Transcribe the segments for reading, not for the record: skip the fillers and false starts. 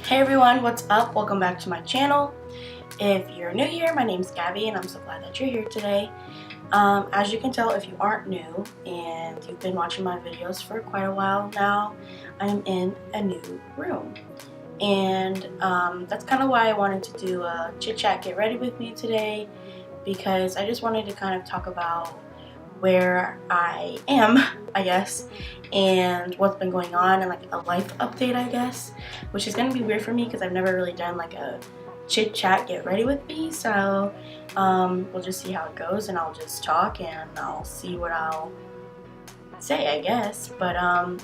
Hey everyone, what's up? Welcome back to my channel. If you're new here, my name's Gabby and I'm so glad that you're here today. As you can tell, if you aren't new and you've been watching my videos for quite a while now, I'm in a new room. And that's kind of why I wanted to do a chit chat get ready with me today, because I just wanted to kind of talk about where I am, I guess, and what's been going on, and like a life update, I guess, which is gonna be weird for me because I've never really done like a chit chat get ready with me. So we'll just see how it goes, and I'll just talk and I'll see what I'll say, I guess. But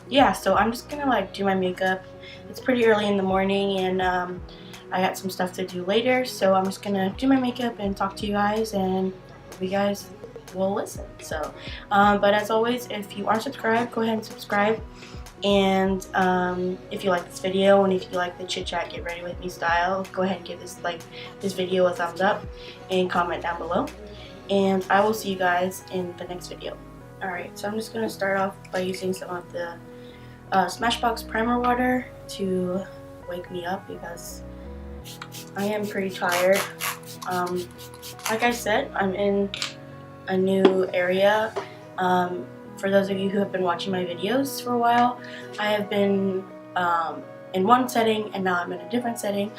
yeah, so I'm just gonna like do my makeup. It's pretty early in the morning and I got some stuff to do later, so I'm just gonna do my makeup and talk to you guys, and you guys will listen. So but as always, if you aren't subscribed, go ahead and subscribe. And if you like this video and if you like the chit chat get ready with me style, go ahead and give this video a thumbs up and comment down below, and I will see you guys in the next video. Alright, so I'm just going to start off by using some of the Smashbox primer water to wake me up because I am pretty tired. Like I said, I'm in a new area. For those of you who have been watching my videos for a while, I have been in one setting and now I'm in a different setting.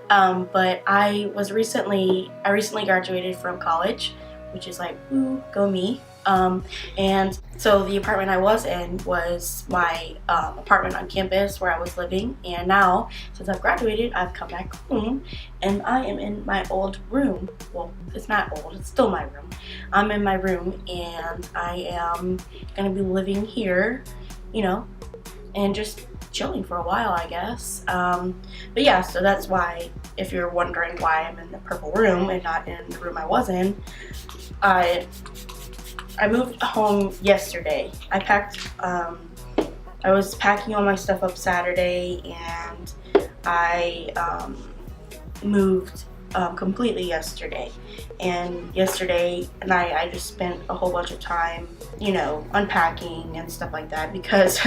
But I recently graduated from college, which is like, ooh, go me. And so the apartment I was in was my apartment on campus where I was living, and now since I've graduated, I've come back home and I am in my old room. Well, it's not old, it's still my room. I'm in my room and I am gonna be living here, you know, and just chilling for a while, I guess. But yeah, so that's why, if you're wondering why I'm in the purple room and not in the room I was in, I moved home yesterday. I was packing all my stuff up Saturday, and I moved completely yesterday. And yesterday night I just spent a whole bunch of time, you know, unpacking and stuff like that, because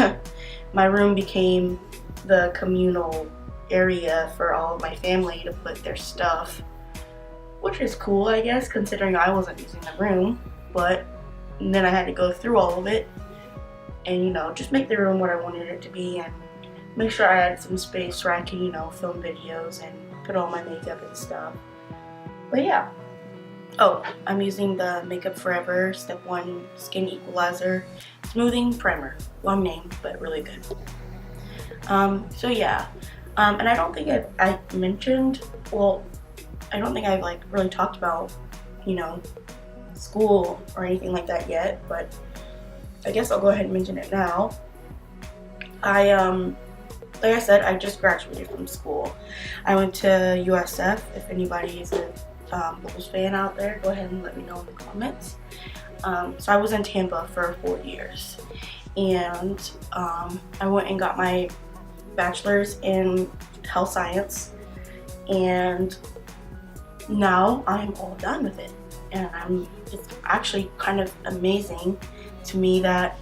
my room became the communal area for all of my family to put their stuff, which is cool, I guess, considering I wasn't using the room. But then I had to go through all of it and, you know, just make the room what I wanted it to be, and make sure I had some space where I can, you know, film videos and put all my makeup and stuff. But yeah. Oh, I'm using the Makeup Forever Step 1 Skin Equalizer Smoothing Primer. Long name, but really good. So yeah. And I don't think I mentioned, well, I don't think I've like really talked about, you know, school or anything like that yet, but I guess I'll go ahead and mention it now. Like I said, I just graduated from school. I went to USF. If anybody is a Bulls fan out there, go ahead and let me know in the comments. So I was in Tampa for 4 years, and I went and got my bachelor's in health science, and now I'm all done with it. And it's actually kind of amazing to me that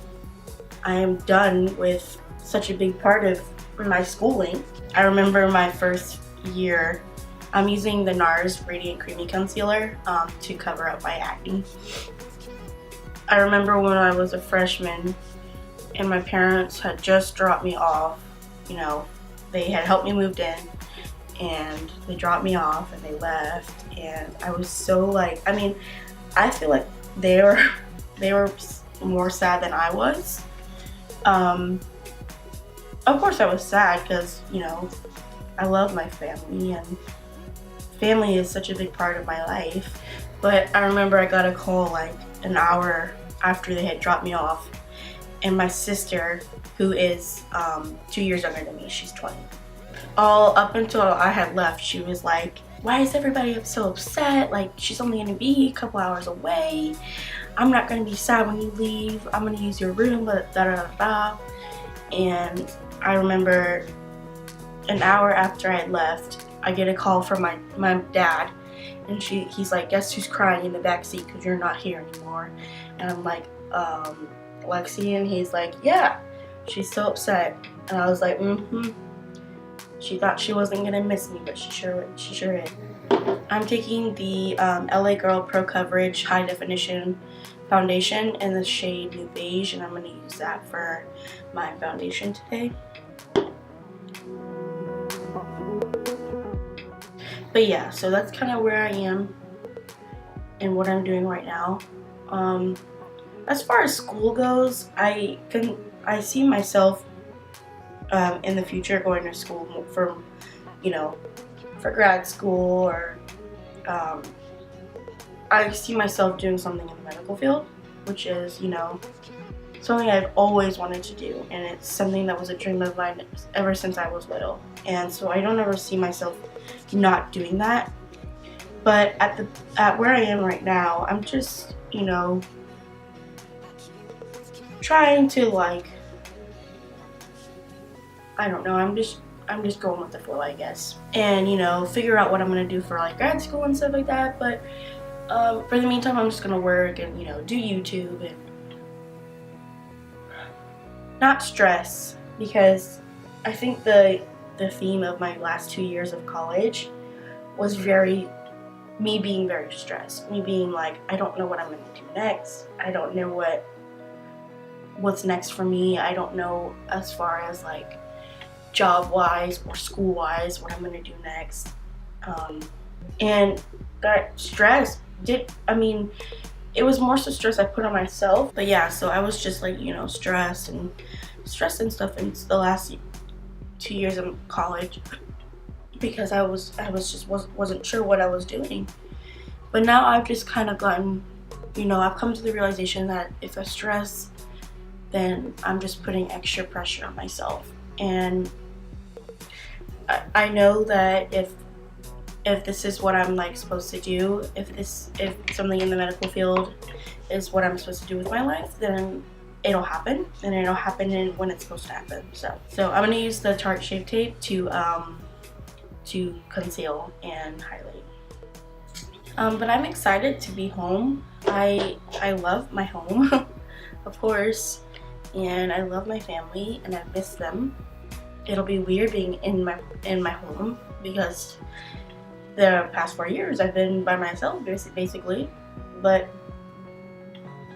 I am done with such a big part of my schooling. I remember my first year, I'm using the Nars Radiant Creamy Concealer to cover up my acne. I remember when I was a freshman and my parents had just dropped me off, you know, they had helped me move in, and they dropped me off and they left, and I was so like, I mean, I feel like they were more sad than I was. Of course I was sad because, you know, I love my family and family is such a big part of my life. But I remember I got a call like an hour after they had dropped me off, and my sister, who is 2 years younger than me, she's 20. All up until I had left, she was like, why is everybody so upset? Like, she's only gonna be a couple hours away. I'm not gonna be sad when you leave. I'm gonna use your room, but da da da. And I remember an hour after I had left, I get a call from my dad, and he's like, guess who's crying in the back seat because you're not here anymore? And I'm like, Lexi, and he's like, yeah, she's so upset. And I was like, She thought she wasn't gonna miss me, but she sure is. I'm taking the LA Girl Pro Coverage High Definition Foundation in the shade Nude Beige, and I'm gonna use that for my foundation today. But yeah, so that's kind of where I am and what I'm doing right now. As far as school goes, I see myself in the future going to school for, you know, for grad school, or I see myself doing something in the medical field, which is, you know, something I've always wanted to do, and it's something that was a dream of mine ever since I was little. And so I don't ever see myself not doing that. But at where I am right now, I'm just, you know, trying to, like, I don't know, I'm just going with the flow, I guess, and, you know, figure out what I'm gonna do for, like, grad school and stuff like that. But for the meantime, I'm just gonna work and, you know, do YouTube and not stress, because I think the theme of my last 2 years of college was me being very stressed, me being like, I don't know what I'm gonna do next, I don't know what's next for me, I don't know as far as, like, job wise or school wise what I'm gonna do next. And that stress it was more so stress I put on myself. But yeah, so I was just, like, you know, stressed and stuff in the last 2 years of college, because I wasn't sure what I was doing. But now I've just kind of gotten, you know, I've come to the realization that if I stress, then I'm just putting extra pressure on myself. And I know that if this is what I'm, like, supposed to do, if something in the medical field is what I'm supposed to do with my life, then it'll happen, and it'll happen when it's supposed to happen. So I'm gonna use the Tarte Shape Tape to conceal and highlight. But I'm excited to be home. I love my home, of course, and I love my family, and I miss them. It'll be weird being in my home, because the past 4 years I've been by myself basically, but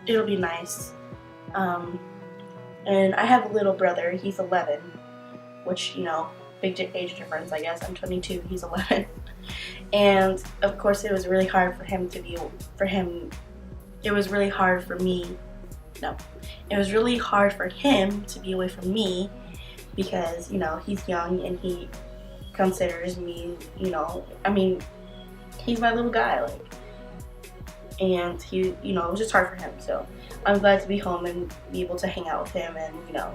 it'll be nice. And I have a little brother, he's 11, which, you know, big age difference, I guess. I'm 22, he's 11. And of course it was really hard it was really hard for him to be away from me, because, you know, he's young and he considers me, you know, I mean, he's my little guy, like, and he, you know, it was just hard for him. So I'm glad to be home and be able to hang out with him, and, you know,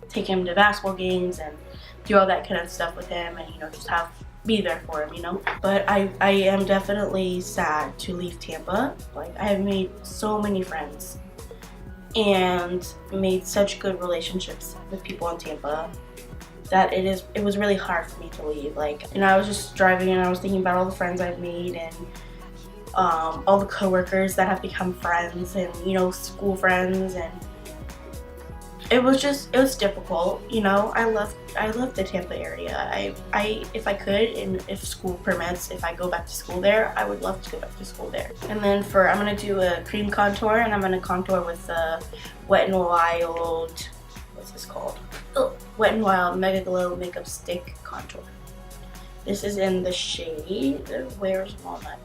take him to basketball games and do all that kind of stuff with him, and, you know, just be there for him, you know. But I am definitely sad to leave Tampa. Like, I have made so many friends and made such good relationships with people in Tampa that it was really hard for me to leave. Like, you know, I was just driving and I was thinking about all the friends I've made, and all the coworkers that have become friends, and, you know, school friends, and it was difficult, you know. I love the Tampa area. If I could, and if school permits, if I go back to school there, I would love to go back to school there. And then I'm gonna do a cream contour, and I'm gonna contour with the Wet n Wild, what's this called? Oh, Wet n Wild Mega Glow Makeup Stick Contour. This is in the shade, where's Walnut?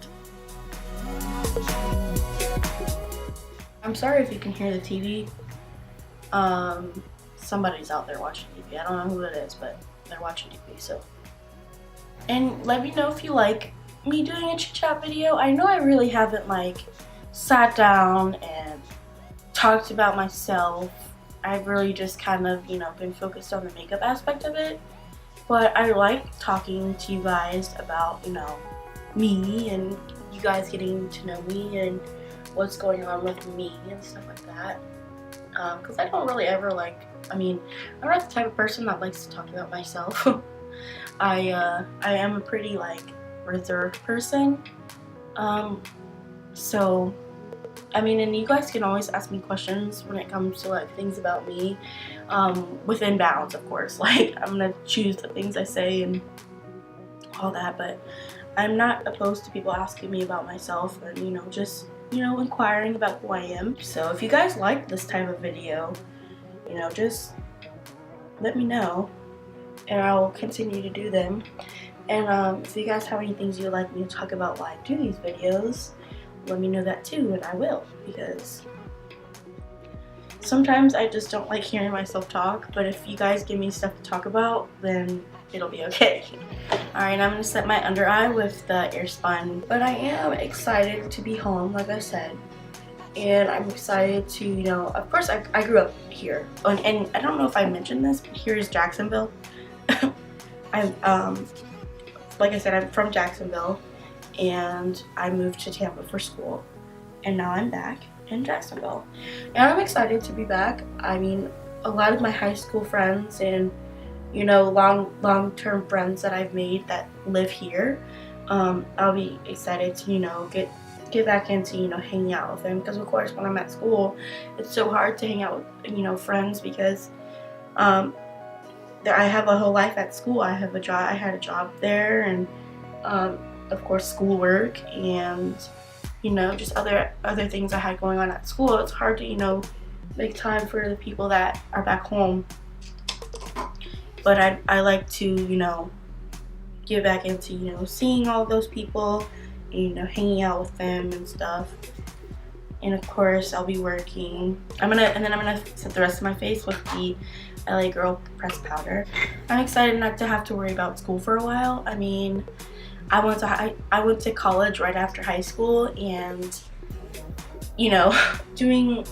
I'm sorry if you can hear the TV. Somebody's out there watching TV. I don't know who it is, but they're watching TV, so. And let me know if you like me doing a chit chat video. I know I really haven't, like, sat down and talked about myself. I've really just kind of, you know, been focused on the makeup aspect of it. But I like talking to you guys about, you know, me, and you guys getting to know me and what's going on with me and stuff like that. Because I don't really ever, like, I'm not the type of person that likes to talk about myself. I am a pretty, like, reserved person. So I mean, and you guys can always ask me questions when it comes to like things about me, within bounds, of course. Like, I'm gonna choose the things I say and all that, but I'm not opposed to people asking me about myself and, you know, just, you know, inquiring about who I am. So if you guys like this type of video, you know, just let me know and I will continue to do them. And if you guys have any things you'd like me to talk about while I do these videos, let me know that too, and I will, because sometimes I just don't like hearing myself talk, but if you guys give me stuff to talk about, then it'll be okay. Alright, I'm going to set my under eye with the Airspun, but I am excited to be home, like I said, and I'm excited to, you know, of course I grew up here, and I don't know if I mentioned this, but here is Jacksonville. Like I said, I'm from Jacksonville, and I moved to Tampa for school, and now I'm back in Jacksonville, and I'm excited to be back. I mean, a lot of my high school friends and, you know, long-term friends that I've made that live here, I'll be excited to, you know, get back into, you know, hanging out with them, because of course when I'm at school it's so hard to hang out with, you know, friends, because I have a whole life at school. I have a job. I had a job there, and of course schoolwork, and, you know, just other things I had going on at school. It's hard to, you know, make time for the people that are back home. But I like to, you know, get back into, you know, seeing all those people, and, you know, hanging out with them and stuff. And of course I'll be working. And then I'm gonna set the rest of my face with the LA Girl pressed powder. I'm excited not to have to worry about school for a while. I mean, I went to college right after high school, and, you know, doing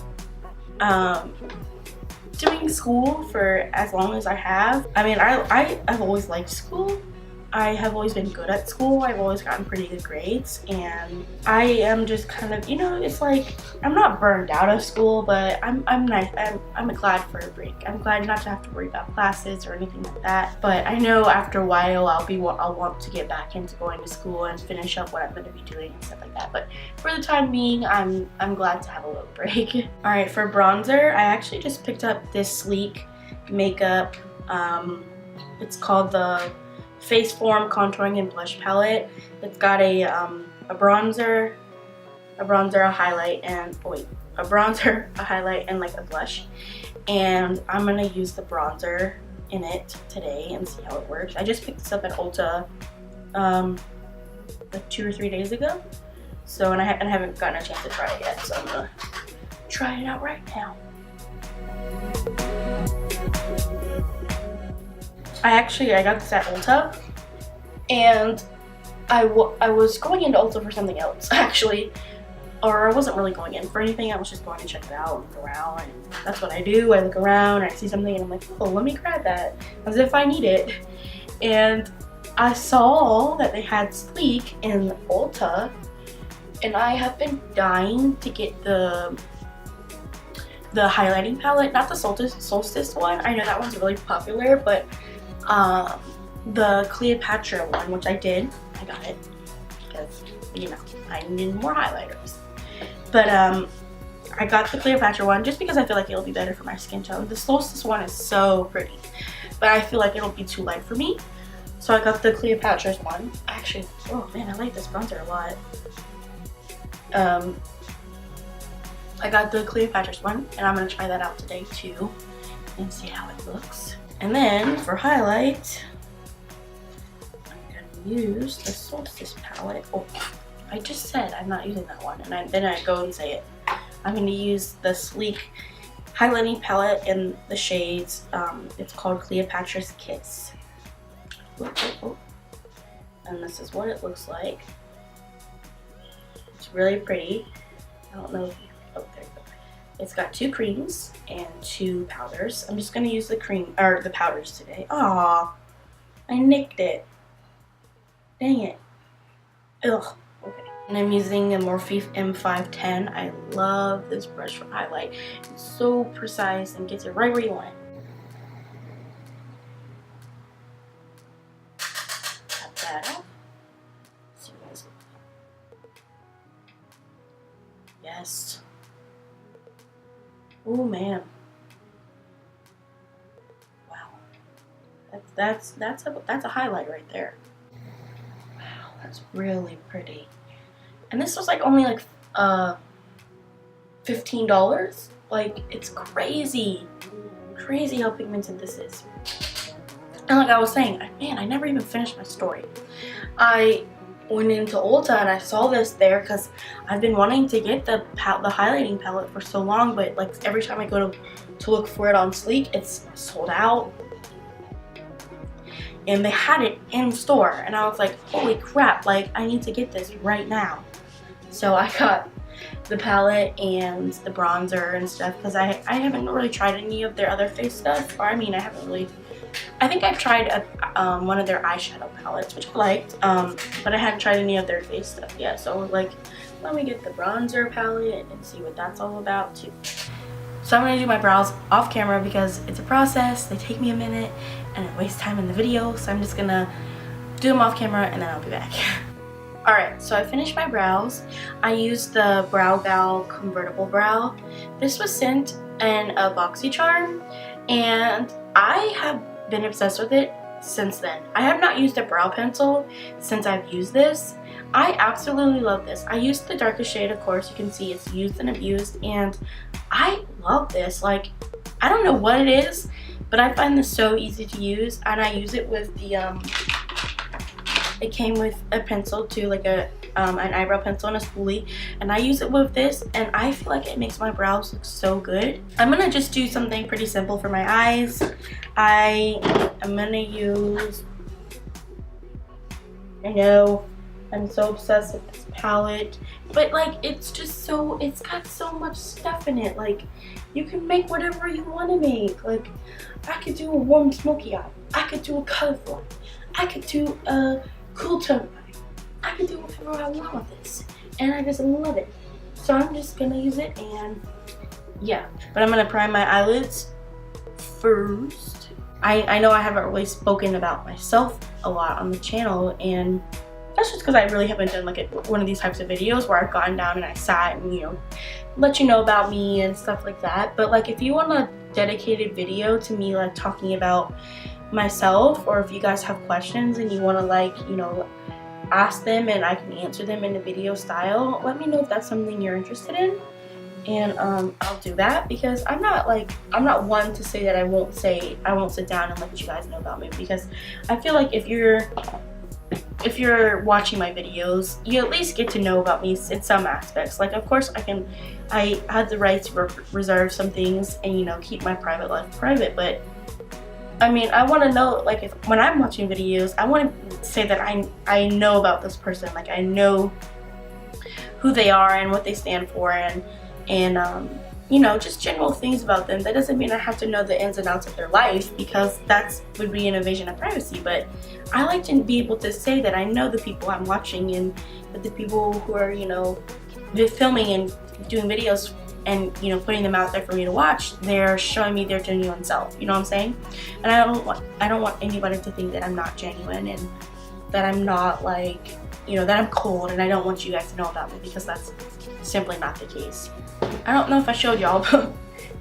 school for as long as I have. I mean, I've always liked school. I have always been good at school. I've always gotten pretty good grades, and I am just kind of, you know, it's like I'm not burned out of school, but I'm glad for a break. I'm glad not to have to worry about classes or anything like that. But I know after a while I'll want to get back into going to school and finish up what I'm going to be doing and stuff like that. But for the time being, I'm glad to have a little break. All right, for bronzer, I actually just picked up this sleek makeup. It's called the Face Form Contouring and Blush Palette. It's got a bronzer, a highlight, and a bronzer, a highlight, and like a blush. And I'm gonna use the bronzer in it today and see how it works. I just picked this up at Ulta like 2 or 3 days ago. So, and I haven't gotten a chance to try it yet, so I'm gonna try it out right now. I got this at Ulta, and I was going into Ulta for something else, actually. Or I wasn't really going in for anything. I was just going to check it out and look around, and that's what I do. I look around, I see something, and I'm like, oh, let me grab that, as if I need it. And I saw that they had Sleek in Ulta, and I have been dying to get the highlighting palette, not the Solstice one. I know that one's really popular, but the Cleopatra one, which I got it because, you know, I needed more highlighters. But I got the Cleopatra one just because I feel like it'll be better for my skin tone. The Solstice one is so pretty, but I feel like it'll be too light for me. So I got the Cleopatra's one. Actually, oh man, I like this bronzer a lot. I got the Cleopatra's one, and I'm gonna try that out today too and see how it looks. And then for highlight, I'm gonna use the Solstice palette. Oh, I just said I'm not using that one, and then I go and say it. I'm gonna use the Sleek highlighting palette in the shades. It's called Cleopatra's Kiss. And this is what it looks like. It's really pretty. I don't know if you, oh, there you go. It's got 2 creams and 2 powders. I'm just gonna use the the powders today. Aw, I nicked it. Dang it. Ugh. Okay. And I'm using the Morphe M510. I love this brush for highlight. It's so precise and gets it right where you want it. Cut that off. See what guys look like. Yes. Oh man. Wow. That's a highlight right there. Wow, that's really pretty. And this was like only like $15. Like, it's crazy. Crazy how pigmented this is. And like I was saying, man, I never even finished my story. I went into Ulta and I saw this there because I've been wanting to get the highlighting palette for so long, but like every time I go to look for it on Sleek, it's sold out. And they had it in store and I was like, holy crap, like I need to get this right now. So I got the palette and the bronzer and stuff because I haven't really tried any of their other face stuff. Or I mean, I think I've tried one of their eyeshadow palettes, which I liked, but I hadn't tried any of their face stuff yet. So I was like, let me get the bronzer palette and see what that's all about too. So I'm gonna do my brows off camera because it's a process. They take me a minute and it wastes time in the video. So I'm just gonna do them off camera and then I'll be back. Alright, so I finished my brows. I used the Brow Gal Convertible Brow. This was sent in a BoxyCharm and I have been obsessed with it since then. I have not used a brow pencil since I've used this. I absolutely love this. I used the darkest shade, of course. You can see it's used and abused, and I love this. Like, I don't know what it is, but I find this so easy to use, and I use it with the it came with a pencil too, like an eyebrow pencil and a spoolie, and I use it with this and I feel like it makes my brows look so good. I'm gonna just do something pretty simple for my eyes. I am gonna use, I know I'm so obsessed with this palette, but like it's just so, it's got so much stuff in it. Like, you can make whatever you want to make. Like, I could do a warm smoky eye, I could do a colorful eye, I could do a cool tone eye, I can do whatever I want with this, and I just love it. So I'm just gonna use it, and yeah. But I'm gonna prime my eyelids first. I know I haven't really spoken about myself a lot on the channel, and that's just because I really haven't done like one of these types of videos where I've gotten down and I sat and, you know, let you know about me and stuff like that. But like, if you want a dedicated video to me like talking about myself, or if you guys have questions and you want to, like, you know, ask them and I can answer them in a video style, let me know if that's something you're interested in, and I'll do that, because I'm not one to say that I won't sit down and let you guys know about me, because I feel like if you're watching my videos, you at least get to know about me in some aspects. Like, of course I have the right to reserve some things and, you know, keep my private life private, but I mean, I want to know, like, when I'm watching videos, I want to say that I know about this person. Like, I know who they are and what they stand for, and you know, just general things about them. That doesn't mean I have to know the ins and outs of their life, because that would be an invasion of privacy. But I like to be able to say that I know the people I'm watching, and that the people who are, you know, filming and doing videos and, you know, putting them out there for me to watch, they're showing me their genuine self. You know what I'm saying? And I don't want anybody to think that I'm not genuine, and that I'm not, like, you know, that I'm cold, and I don't want you guys to know about me, because that's simply not the case. I don't know if I showed y'all,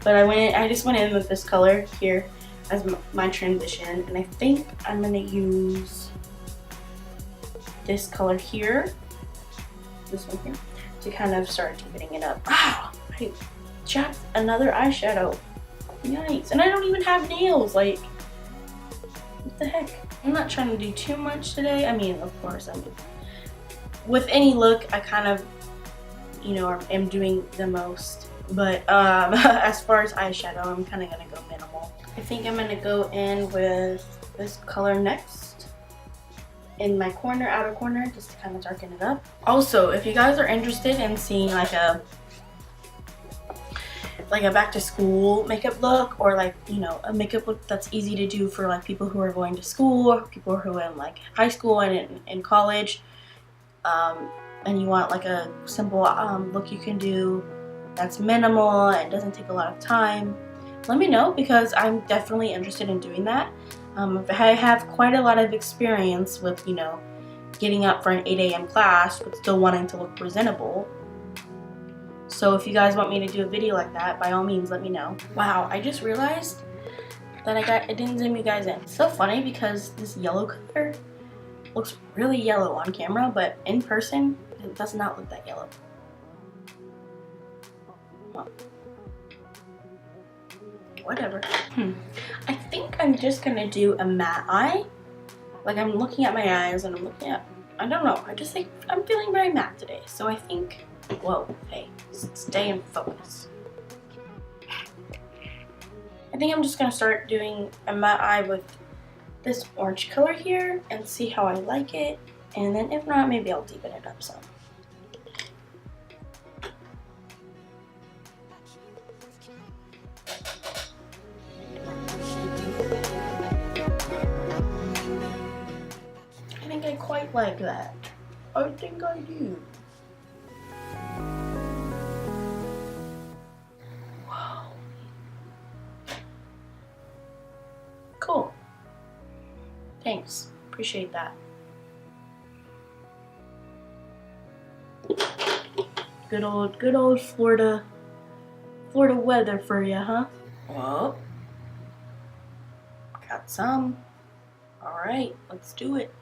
but I just went in with this color here as my transition, and I think I'm gonna use this color here, this one here, to kind of start deepening it up. Wow, I jacked another eyeshadow. Yikes. And I don't even have nails. Like, what the heck? I'm not trying to do too much today. I mean, of course, with any look, I kind of, you know, am doing the most. But as far as eyeshadow, I'm kind of gonna go minimal. I think I'm gonna go in with this color next in my corner, outer corner, just to kind of darken it up. Also, if you guys are interested in seeing like a back to school makeup look, or like, you know, a makeup look that's easy to do for like people who are going to school, or people who are in like high school and in college, and you want like a simple look you can do that's minimal and doesn't take a lot of time, let me know, because I'm definitely interested in doing that. I have quite a lot of experience with, you know, getting up for an 8 a.m. class but still wanting to look presentable. So if you guys want me to do a video like that, by all means, let me know. Wow, I just realized that I didn't zoom you guys in. It's so funny because this yellow color looks really yellow on camera, but in person, it does not look that yellow. Well, whatever. I think I'm just gonna do a matte eye. Like, I'm looking at my eyes and I'm looking at, I don't know, I just think I'm feeling very matte today. So I think, whoa, hey, stay in focus. I think I'm just gonna start doing a matte eye with this orange color here and see how I like it. And then if not, maybe I'll deepen it up some. I think I quite like that. I think I do. Wow. Cool. Thanks. Appreciate that. Good old Florida weather for you, huh? Well, got some. All right, let's do it.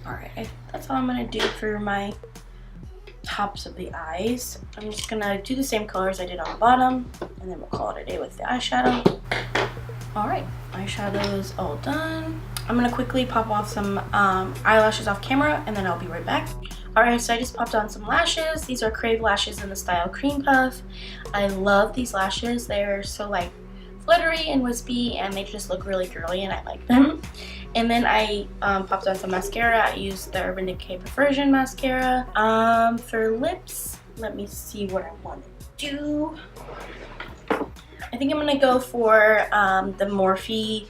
Alright, that's all I'm going to do for my tops of the eyes. I'm just going to do the same colors I did on the bottom, and then we'll call it a day with the eyeshadow. Alright, eyeshadow is all done. I'm going to quickly pop off some eyelashes off camera, and then I'll be right back. Alright, so I just popped on some lashes. These are Crave lashes in the style Cream Puff. I love these lashes. They're so like glittery and wispy, and they just look really girly, and I like them. And then I popped on some mascara. I used the Urban Decay Perversion mascara. For lips, let me see what I want to do. I think I'm gonna go for the Morphe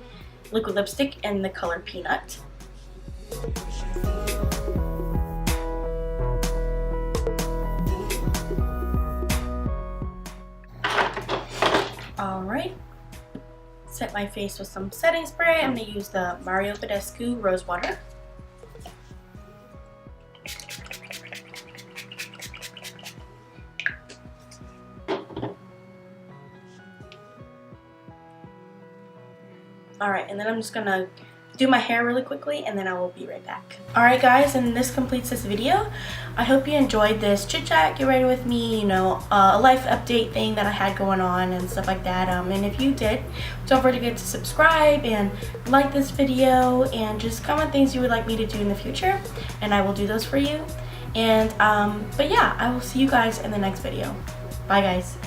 liquid lipstick in the color Peanut. All right. Set my face with some setting spray. I'm going to use the Badescu Rose Water. Alright, and then I'm just going to do my hair really quickly, and then I will be right back. Alright guys, and this completes this video. I hope you enjoyed this chit chat, get ready with me, you know, a life update thing that I had going on and stuff like that. And if you did, don't forget to subscribe and like this video and just comment things you would like me to do in the future, and I will do those for you. And but yeah, I will see you guys in the next video. Bye guys.